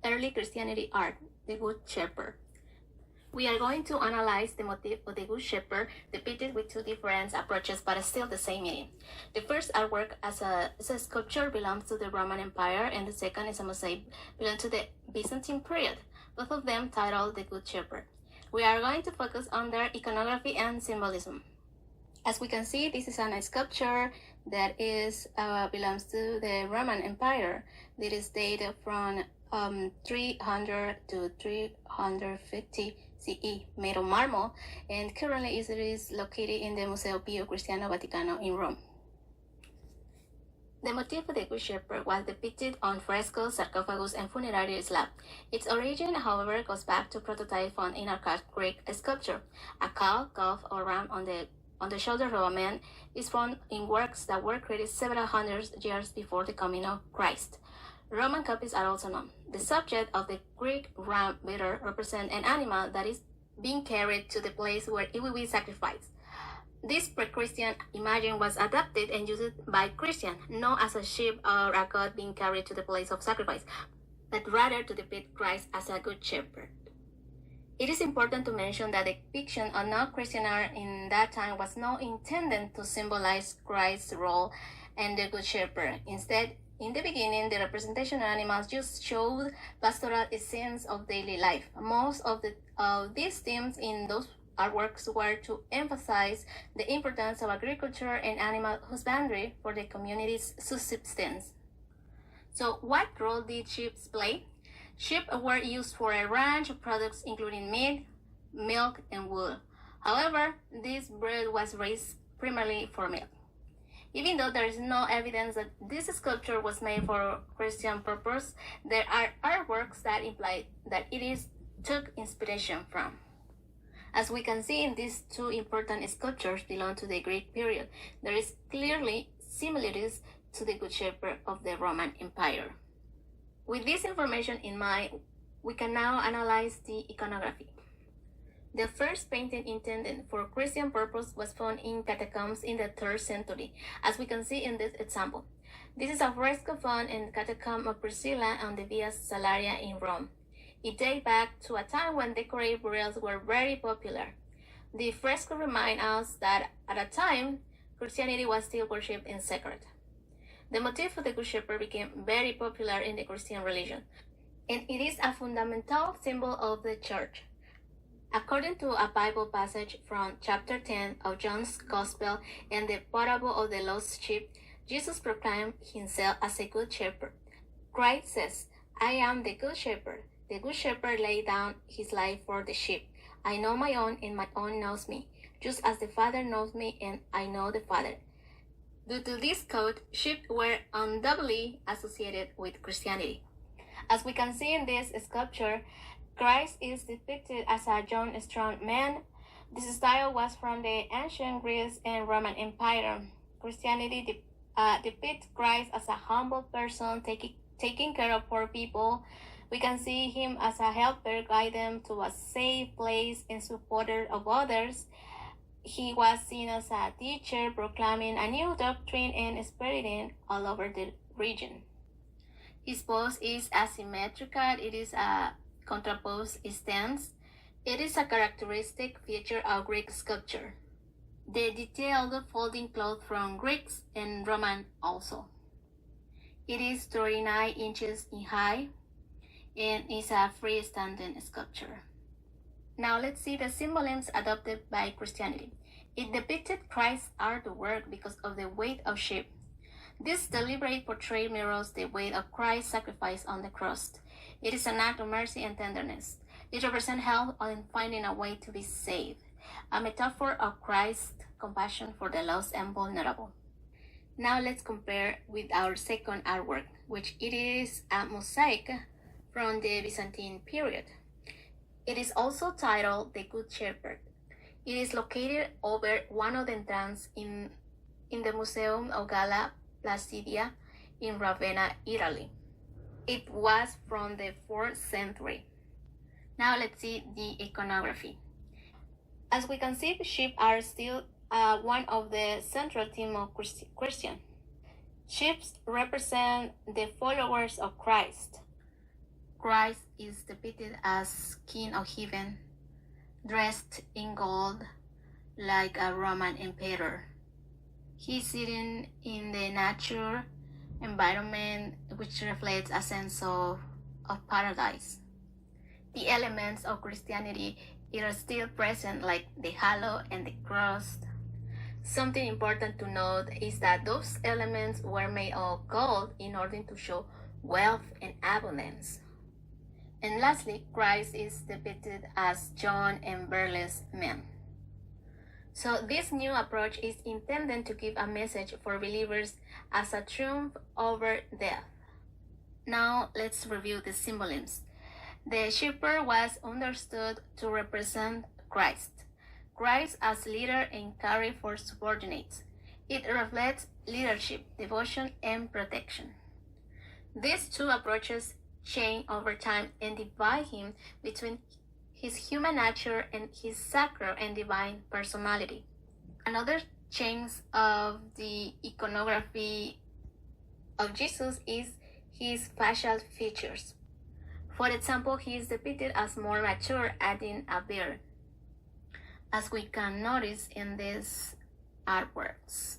early Christianity art, the Good Shepherd. We are going to analyze the motif of the Good Shepherd depicted with two different approaches but still the same meaning. The first artwork as a sculpture belongs to the Roman Empire, and the second is a mosaic belongs to the Byzantine period, both of them titled the Good Shepherd. We are going to focus on their iconography and symbolism. As we can see, this is a sculpture that belongs to the Roman Empire. It is dated from 300 to 350 CE, made of marble, and currently it is located in the Museo Pio Cristiano Vaticano in Rome. The motif of the Good Shepherd was depicted on frescoes, sarcophagus, and funerary slab. Its origin, however, goes back to prototype found in archaic Greek sculpture. A cow, calf, or ram on the shoulder of a man is found in works that were created several hundred years before the coming of Christ. Roman copies are also known. The subject of the Greek ram beater represents an animal that is being carried to the place where it will be sacrificed. This pre-Christian imagery was adapted and used by Christians, not as a sheep or a goat being carried to the place of sacrifice, but rather to depict Christ as a good shepherd. It is important to mention that the depiction of non-Christian art in that time was not intended to symbolize Christ's role and the good shepherd. Instead, in the beginning, the representation of animals just showed pastoral scenes of daily life. Most of these themes in those artworks were to emphasize the importance of agriculture and animal husbandry for the community's subsistence. So, what role did sheep play? Sheep were used for a range of products including meat, milk, and wool. However, this breed was raised primarily for milk. Even though there is no evidence that this sculpture was made for Christian purpose, there are artworks that imply that took inspiration from. As we can see in these two important sculptures belong to the Greek period, there is clearly similarities to the Good Shepherd of the Roman Empire. With this information in mind, we can now analyze the iconography. The first painting intended for Christian purpose was found in catacombs in the 3rd century, as we can see in this example. This is a fresco found in the catacomb of Priscilla on the Via Salaria in Rome. It dates back to a time when decorated burials were very popular. The fresco reminds us that at a time, Christianity was still worshipped in secret. The motif of the Good Shepherd became very popular in the Christian religion, and it is a fundamental symbol of the church. According to a Bible passage from chapter 10 of John's Gospel and the parable of the lost sheep, Jesus proclaimed himself as a good shepherd. Christ says, "I am the good shepherd. The good shepherd laid down his life for the sheep. I know my own, and my own knows me, just as the Father knows me, and I know the Father." Due to this code, sheep were undoubtedly associated with Christianity. As we can see in this sculpture, Christ is depicted as a young, strong man. This style was from the ancient Greece and Roman Empire. Christianity depicts Christ as a humble person taking care of poor people. We can see him as a helper, guide them to a safe place and supporter of others. He was seen as a teacher, proclaiming a new doctrine and spreading all over the region. His pose is asymmetrical. It is a contraposed stance. It is a characteristic feature of Greek sculpture. The detailed folding cloth from Greeks and Roman also. It is 39 inches in height and is a freestanding sculpture. Now let's see the symbolisms adopted by Christianity. It depicted Christ's artwork because of the weight of sheep. This deliberate portrait mirrors the weight of Christ's sacrifice on the cross. It is an act of mercy and tenderness. It represents help in finding a way to be saved, a metaphor of Christ's compassion for the lost and vulnerable. Now let's compare with our second artwork, which it is a mosaic from the Byzantine period. It is also titled The Good Shepherd. It is located over one of the entrances in the Museum of Galla Placidia in Ravenna, Italy. It was from the 4th century. Now let's see the iconography. As we can see, the sheep are still one of the central themes of Christian. Sheep represent the followers of Christ. Christ is depicted as King of Heaven, dressed in gold like a Roman emperor. He's sitting in the natural environment, which reflects a sense of paradise. The elements of Christianity are still present, like the halo and the cross. Something important to note is that those elements were made of gold in order to show wealth and abundance. And lastly, Christ is depicted as John and Burles men. So this new approach is intended to give a message for believers as a triumph over death. Now let's review the symbolisms. The shepherd was understood to represent Christ. Christ as leader and carry for subordinates. It reflects leadership, devotion, and protection. These two approaches change over time and divide him between his human nature and his sacred and divine personality. Another change of the iconography of Jesus is his facial features. For example, he is depicted as more mature, adding a beard, as we can notice in these artworks.